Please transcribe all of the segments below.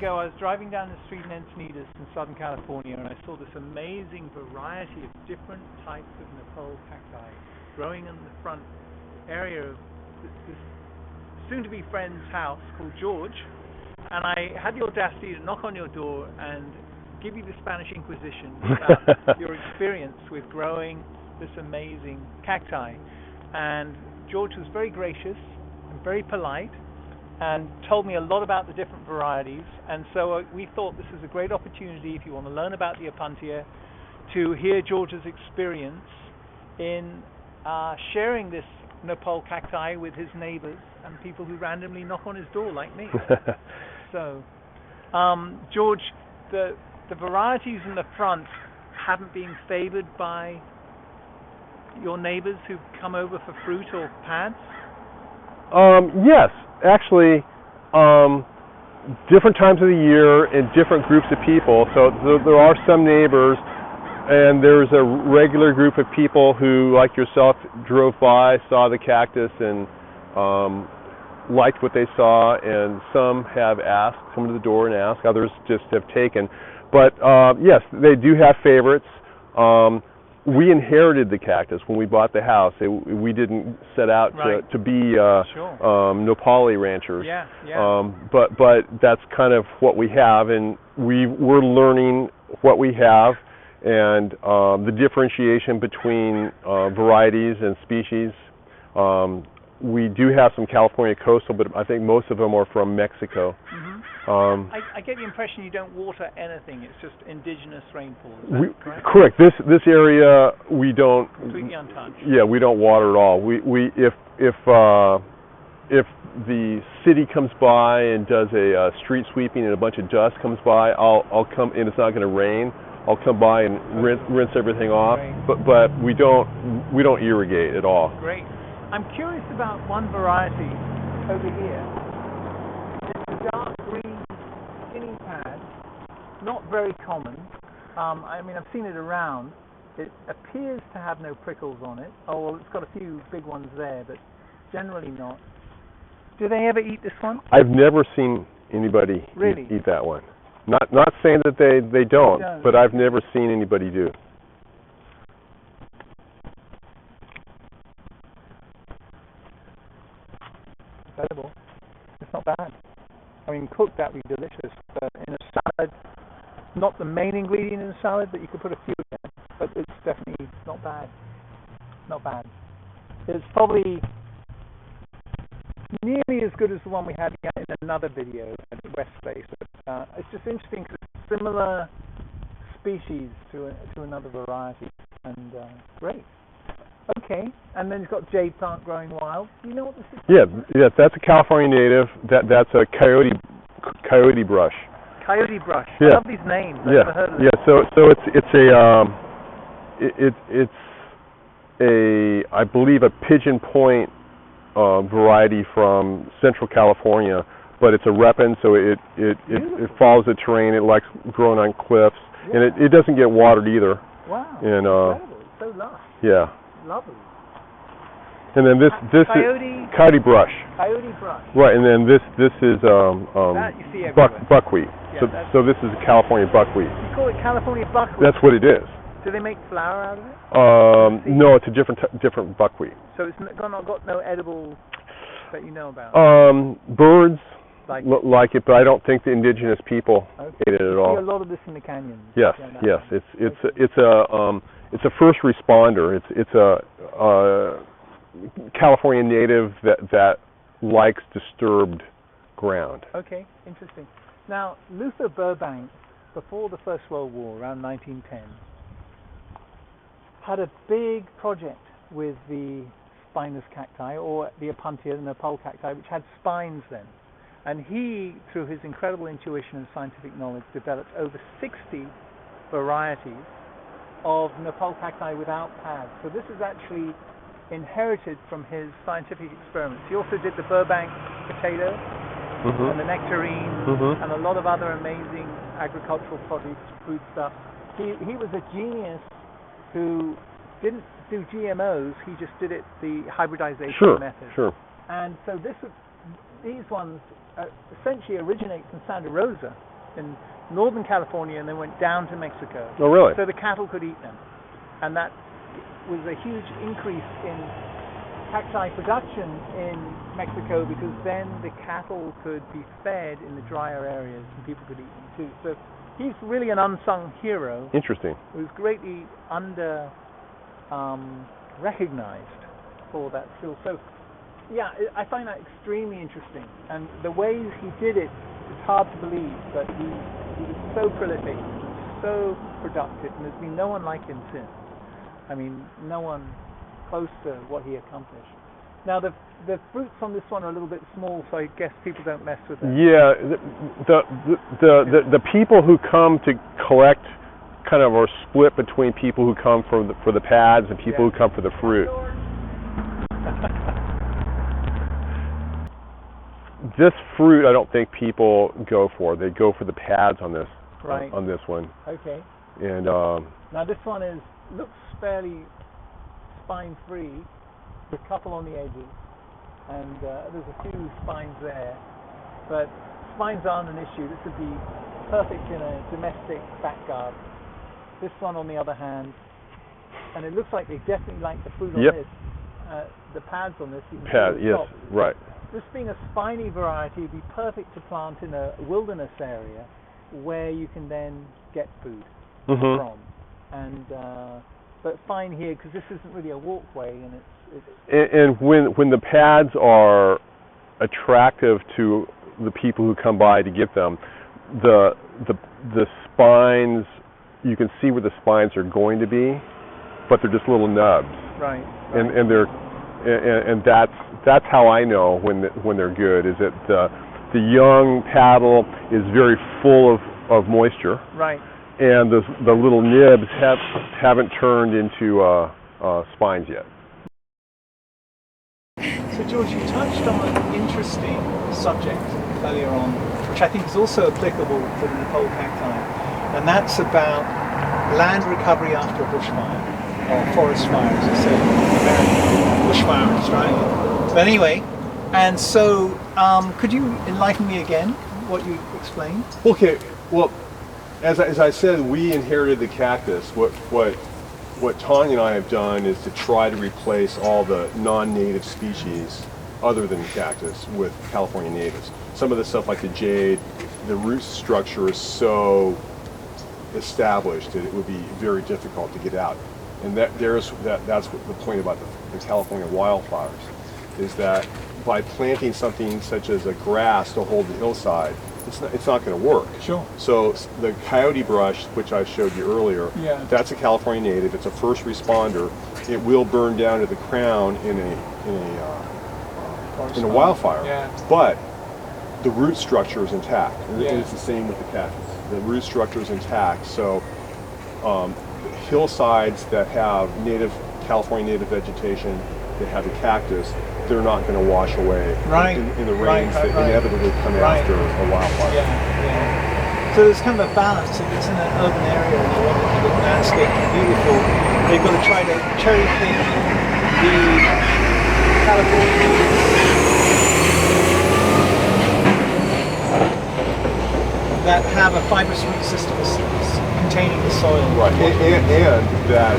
ago, I was driving down the street in Encinitas in Southern California, and I saw this amazing variety of different types of Nopale cacti growing in the front area of this soon-to-be friend's house called George. And I had the audacity to knock on your door and give you the Spanish Inquisition about your experience with growing this amazing cacti. And George was very gracious and very polite and told me a lot about the different varieties. And so we thought this is a great opportunity, if you want to learn about the Opuntia, to hear George's experience in sharing this Nopale cacti with his neighbors and people who randomly knock on his door like me. So, George, the varieties in the front haven't been favored by your neighbors who come over for fruit or pads? Yes, actually, different times of the year and different groups of people. So there are some neighbors, and there's a regular group of people who, like yourself, drove by, saw the cactus, and liked what they saw, and some have asked, come to the door and ask, others just have taken. But yes, they do have favorites. We inherited the cactus when we bought the house. We didn't set out to be Nopale ranchers. Yeah, yeah. But that's kind of what we have, and we're learning what we have, and the differentiation between varieties and species. We do have some California coastal, but I think most of them are from Mexico. Mm-hmm. I get the impression you don't water anything; it's just indigenous rainfall. Is that correct? Correct. This area we don't. Completely untouched. Yeah, we don't water at all. If the city comes by and does a street sweeping and a bunch of dust comes by, I'll come, and it's not going to rain. I'll come by and rinse everything off. Great. But we don't irrigate at all. Great. I'm curious about one variety over here. It's a dark green skinny pad, not very common. I mean, I've seen it around. It appears to have no prickles on it. Oh, well, it's got a few big ones there, but generally not. Do they ever eat this one? I've never seen anybody eat that one. Not saying that they don't, but I've never seen anybody do. Edible. It's not bad. I mean, cooked that would be delicious. In a salad, not the main ingredient in a salad, but you could put a few in. But it's definitely not bad. Not bad. It's probably nearly as good as the one we had in another video at West Space. But it's just interesting because it's a similar species to another variety, and great. Okay, and then you've got jade plant growing wild. Do you know what this is? Yeah, that's a California native. That's a coyote brush. Coyote brush. Yeah. I love these names. I've never heard of them. Yeah. So it's a I believe a Pigeon Point variety from Central California, but it's a repin, so it follows the terrain. It likes growing on cliffs, and it doesn't get watered either. Wow. And incredible. It's so lush. Yeah. Lovely. And then this coyote brush. Coyote brush. Right, and then this is that you see buckwheat. Yeah, so this is California buckwheat. You call it California buckwheat? That's what it is. Do they make flour out of it? No, it's a different buckwheat. So it's got no edible that you know about? Birds like it, but I don't think the indigenous people ate it at all. You see a lot of this in the canyons. Yes, yes. It's a first responder. It's a California native that likes disturbed ground. Okay, interesting. Now, Luther Burbank, before the First World War, around 1910, had a big project with the spinous cacti, or the Opuntia, the Nopale cacti, which had spines then. And he, through his incredible intuition and scientific knowledge, developed over 60 varieties of Nopale cacti without pads. So this is actually inherited from his scientific experiments. He also did the Burbank potato and the nectarine and a lot of other amazing agricultural produce, food stuff. He was a genius who didn't do GMOs, he just did it the hybridization method. Sure. And so these ones essentially originate from Santa Rosa, in Northern California and then went down to Mexico. Oh, really? So the cattle could eat them. And that was a huge increase in cacti production in Mexico, because then the cattle could be fed in the drier areas and people could eat them too. So he's really an unsung hero. Interesting. He was greatly under recognized for that skill. So yeah, I find that extremely interesting. And the ways he did it, it's hard to believe, but he was so prolific, so productive, and there's been no one like him since. I mean, no one close to what he accomplished. Now the fruits on this one are a little bit small, so I guess people don't mess with them. Yeah, the people who come to collect kind of are split between people who come for the pads and people who come for the fruit. This fruit, I don't think people go for. They go for the pads on this. Right. On this one. Okay. And now this one looks fairly spine-free, with a couple on the edges, and there's a few spines there, but spines aren't an issue. This would be perfect in a domestic back garden. This one, on the other hand, and it looks like they definitely like the fruit on this. The pads on this, you can pad, see yes, top. right. This being a spiny variety, would be perfect to plant in a wilderness area where you can then get food from. And but fine here, because this isn't really a walkway, and and when the pads are attractive to the people who come by to get them, the spines, you can see where the spines are going to be, but they're just little nubs. Right. And they're and that's how I know when they're good, is that the young paddle is very full of moisture. Right. And the little nibs haven't turned into spines yet. So George, you touched on an interesting subject earlier on, which I think is also applicable to the Nopale cacti, and that's about land recovery after a bushfire, or forest fire, as I say in American, bushfires, right? But anyway, and so could you enlighten me again what you explained? Okay, well, as I said, we inherited the cactus. What Tanya and I have done is to try to replace all the non-native species other than cactus with California natives. Some of the stuff like the jade, the root structure is so established that it would be very difficult to get out. And that's what the point about the California wildflowers, is that by planting something such as a grass to hold the hillside, it's not going to work. Sure. So the coyote brush, which I showed you earlier, that's a California native. It's a first responder. It will burn down to the crown in a wildfire. Yeah. But the root structure is intact. And it's the same with the cactus. The root structure is intact. So hillsides that have California native vegetation, that have the cactus, they're not going to wash away in the rains that inevitably come after a wildfire. Yeah. So there's kind of a balance. If it's in an urban area and you want to keep it landscape and beautiful, they've got to try to cherry pick the California that have a fibrous root system containing the soil. Right, and that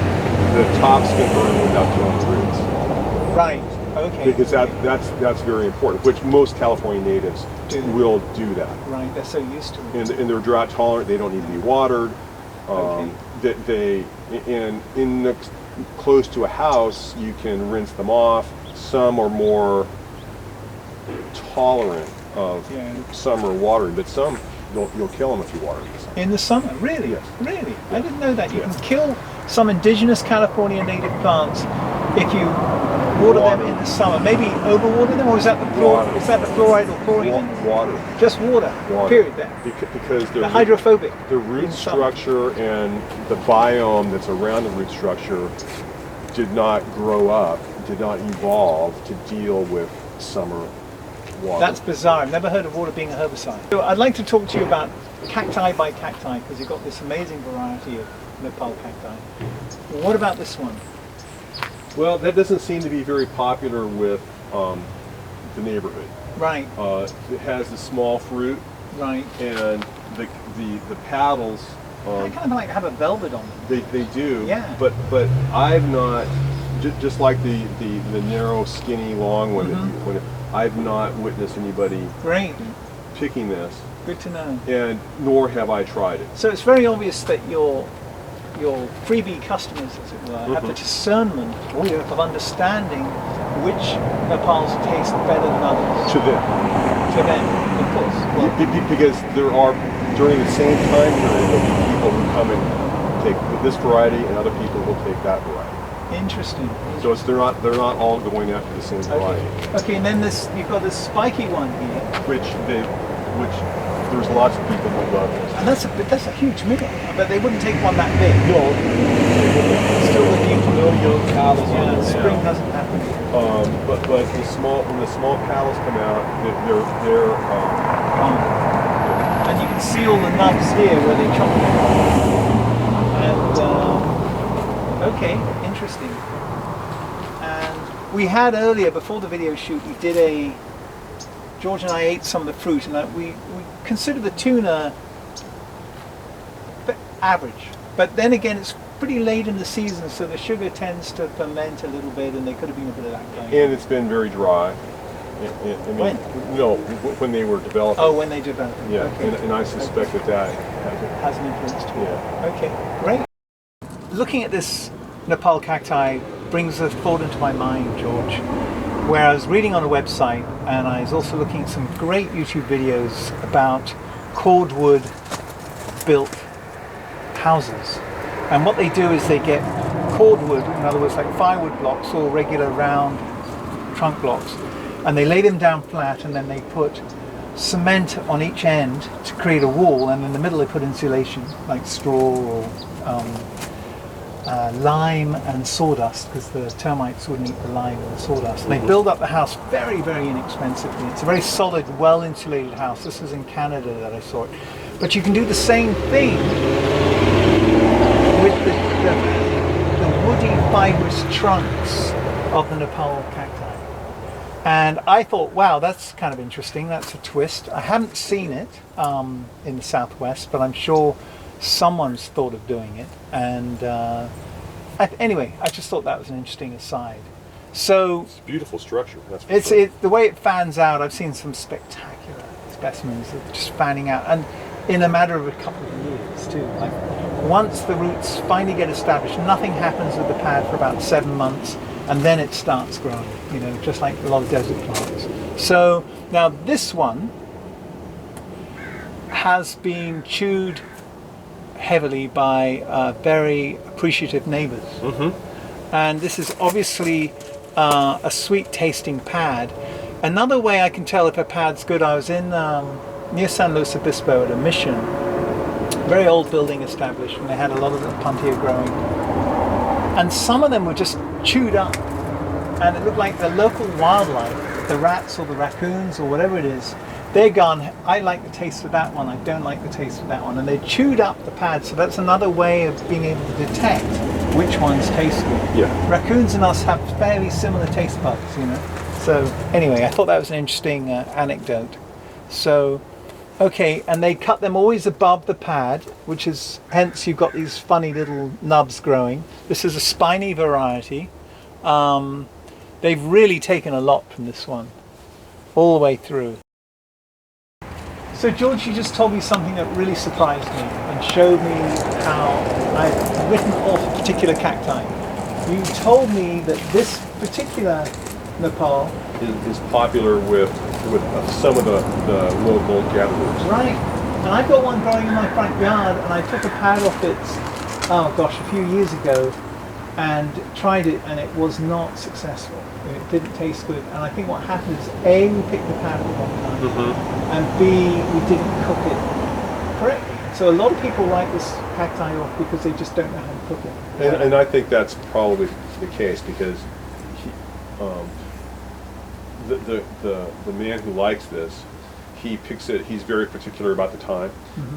the tops can burn without killing the roots. Right. Okay. Because that's very important, which most California natives will do that. Right, they're so used to it. And they're drought tolerant. They don't need to be watered. Close to a house, you can rinse them off. Some are more tolerant of summer watering, but some you'll kill them if you water them in the summer. In the summer, really? Yes. Really? I didn't know that. You can kill some indigenous California native plants if you water them in the summer. Maybe overwater them, or is that the fluoride or chlorine? Water. Just water. Period. Then. Because the hydrophobic. The root structure and the biome that's around the root structure did not grow up, did not evolve to deal with summer water. That's bizarre. I've never heard of water being a herbicide. So I'd like to talk to you about cacti by cacti, because you've got this amazing variety of Nopale cacti. What about this one? Well, that doesn't seem to be very popular with the neighborhood. Right. It has the small fruit. Right. And the paddles. They kind of like have a velvet on them. They do. Yeah. But I've not just like the narrow, skinny, long one. I've not witnessed anybody picking this. Good to know. And nor have I tried it. So it's very obvious that your freebie customers, as it were, have the discernment of understanding which Nopals taste better than others. To them. To them, of course. Well, because there are, during the same time period, there'll be people who come and take this variety, and other people will take that variety. Interesting. So they're not all going after the same variety. Okay, and then you've got this spiky one here, which there's lots of people who love this. and that's a huge meal. But they wouldn't take one that big. No, Still looking for little young paddles. Yeah, spring hasn't happened. But when the small paddles come out, they're and you can see all the nubs here where they chop them. And okay, interesting. And we had earlier, before the video shoot, George and I ate some of the fruit, and we consider the tuna average. But then again, it's pretty late in the season, so the sugar tends to ferment a little bit, and there could have been a bit of that going on. And it's been very dry. When? No, when they were developing. Oh, when they developed. Yeah, okay. and I suspect that has an influence too. Yeah. Okay, great. Looking at this Nopale cacti brings a thought into my mind, George, where I was reading on a website, and I was also looking at some great YouTube videos about cordwood built houses. And what they do is they get cordwood, in other words like firewood blocks or regular round trunk blocks, and they lay them down flat, and then they put cement on each end to create a wall, and in the middle they put insulation like straw or lime and sawdust, because the termites wouldn't eat the lime and the sawdust. And they build up the house very, very inexpensively. It's a very solid, well insulated house. This was in Canada that I saw it. But you can do the same thing with the woody fibrous trunks of the Nopale cacti. And I thought, wow, that's kind of interesting. That's a twist. I haven't seen it in the Southwest, but I'm sure someone's thought of doing it. And anyway, I just thought that was an interesting aside. So it's a beautiful structure. That's the way it fans out. I've seen some spectacular specimens of just fanning out, and in a matter of a couple of years too. Like once the roots finally get established, nothing happens with the pad for about 7 months, and then it starts growing. You know, just like a lot of desert plants. So now this one has been chewed heavily by very appreciative neighbors. And this is obviously a sweet tasting pad. Another way I can tell if a pad's good, I was in near San Luis Obispo at a mission, very old building established, and they had a lot of the puntia growing, and some of them were just chewed up, and it looked like the local wildlife, the rats or the raccoons or whatever it is, they're gone, I like the taste of that one, I don't like the taste of that one, and they chewed up the pad. So that's another way of being able to detect which ones taste good. Yeah. Raccoons and us have fairly similar taste buds, you know. So anyway, I thought that was an interesting anecdote. So, okay, and they cut them always above the pad, which is, hence you've got these funny little nubs growing. This is a spiny variety. They've really taken a lot from this one, all the way through. So George, you just told me something that really surprised me and showed me how I've written off particular cacti. You told me that this particular Nopale is popular with some of the local gatherers. Right. And I've got one growing in my front yard, and I took a pad off it, oh gosh, a few years ago, and tried it, and it was not successful. It didn't taste good. And I think what happened is, A, we picked the pad at the wrong time, and B, we didn't cook it correctly. So a lot of people write this cacti off because they just don't know how to cook it. And I think that's probably the case, because the man who likes this, he picks it. He's very particular about the time.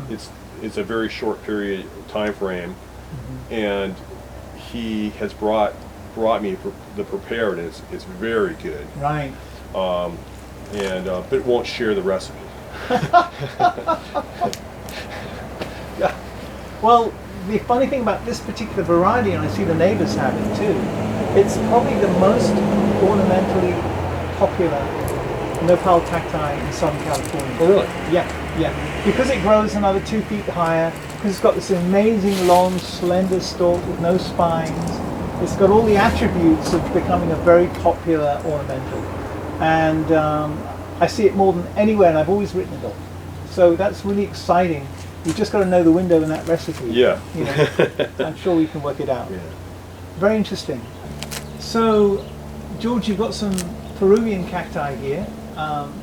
It's a very short period time frame, and he has brought me the prepared, and it's very good. Right. But won't share the recipe. Yeah. Well, the funny thing about this particular variety, and I see the neighbors have it too, it's probably the most ornamentally popular nopal cacti in Southern California. Oh, really? Yeah. Because it grows another 2 feet higher, because it's got this amazing long, slender stalk with no spines. It's got all the attributes of becoming a very popular ornamental. And I see it more than anywhere, and I've always written it off. So that's really exciting. You've just got to know the window in that recipe. Yeah. You know, I'm sure we can work it out. Yeah. Very interesting. So, George, you've got some Peruvian cacti here.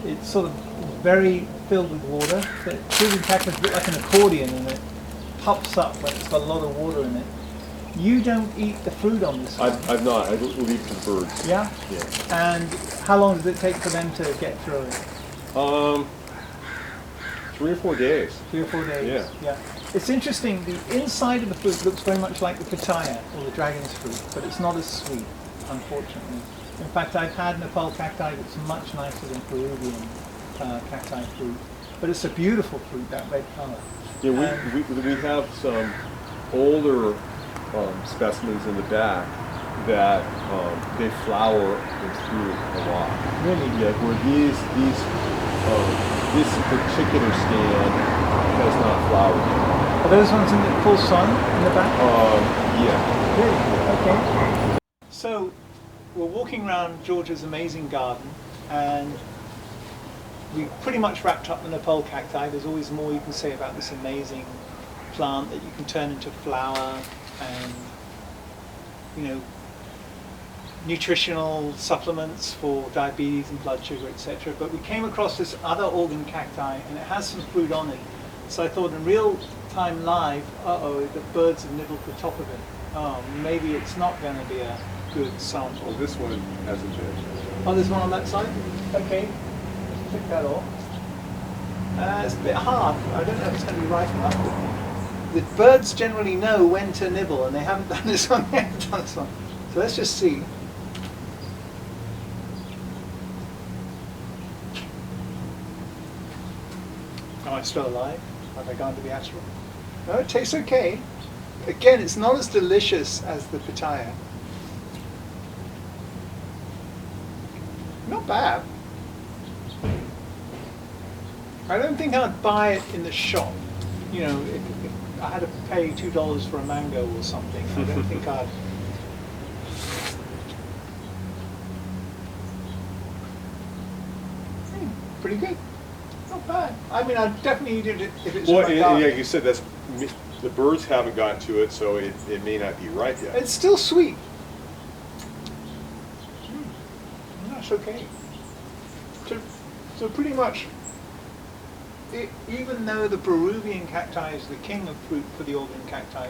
It's sort of very filled with water. The Peruvian cactus is a bit like an accordion, and it pops up when it's got a lot of water in it. You don't eat the fruit on this one. I've not. I leave it to the birds. Yeah? Yeah. And how long does it take for them to get through it? 3 or 4 days. 3 or 4 days. Yeah. It's interesting, the inside of the fruit looks very much like the pitaya, or the dragon's fruit, but it's not as sweet, unfortunately. In fact, I've had Nopale cacti that's much nicer than Peruvian cacti fruit, but it's a beautiful fruit, that red color. Yeah, we have some older specimens in the back that they flower and fruit a lot. Really? Yeah, where this particular stand has not flowered yet. Are those ones in the full sun in the back? Yeah. Really? Okay. So, we're walking around George's amazing garden, and we pretty much wrapped up the Nopale cacti. There's always more you can say about this amazing plant that you can turn into flower and, you know, nutritional supplements for diabetes and blood sugar, etc. But we came across this other organ cacti, and it has some fruit on it. So I thought in real time live, the birds have nibbled the top of it. Oh, maybe it's not going to be a good sample. Well, this one hasn't been. Oh, there's one on that side? Okay, let's pick that off. It's a bit hard. I don't know if it's going to be ripe enough. The birds generally know when to nibble, and they haven't done this one yet. So let's just see. Oh, it's still alive. Have I gone to the astral? No, it tastes okay. Again, it's not as delicious as the pitaya. Not bad. I don't think I'd buy it in the shop. You know, if I had to pay $2 for a mango or something, I don't think I'd. Pretty good. Not bad. I mean, I'd definitely eat it if it's Well, in my garden. yeah, you said the birds haven't gotten to it, so it may not be ripe yet. It's still sweet. That's okay. So pretty much, even though the Peruvian cacti is the king of fruit for the organ cacti,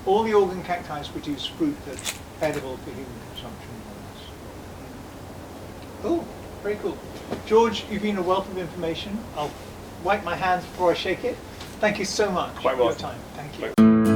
all the organ cacti produce fruit that's edible for human consumption. Oh, very cool. George, you've been a wealth of information. I'll wipe my hands before I shake it. Thank you so much Quite for your welcome. time. Thank you.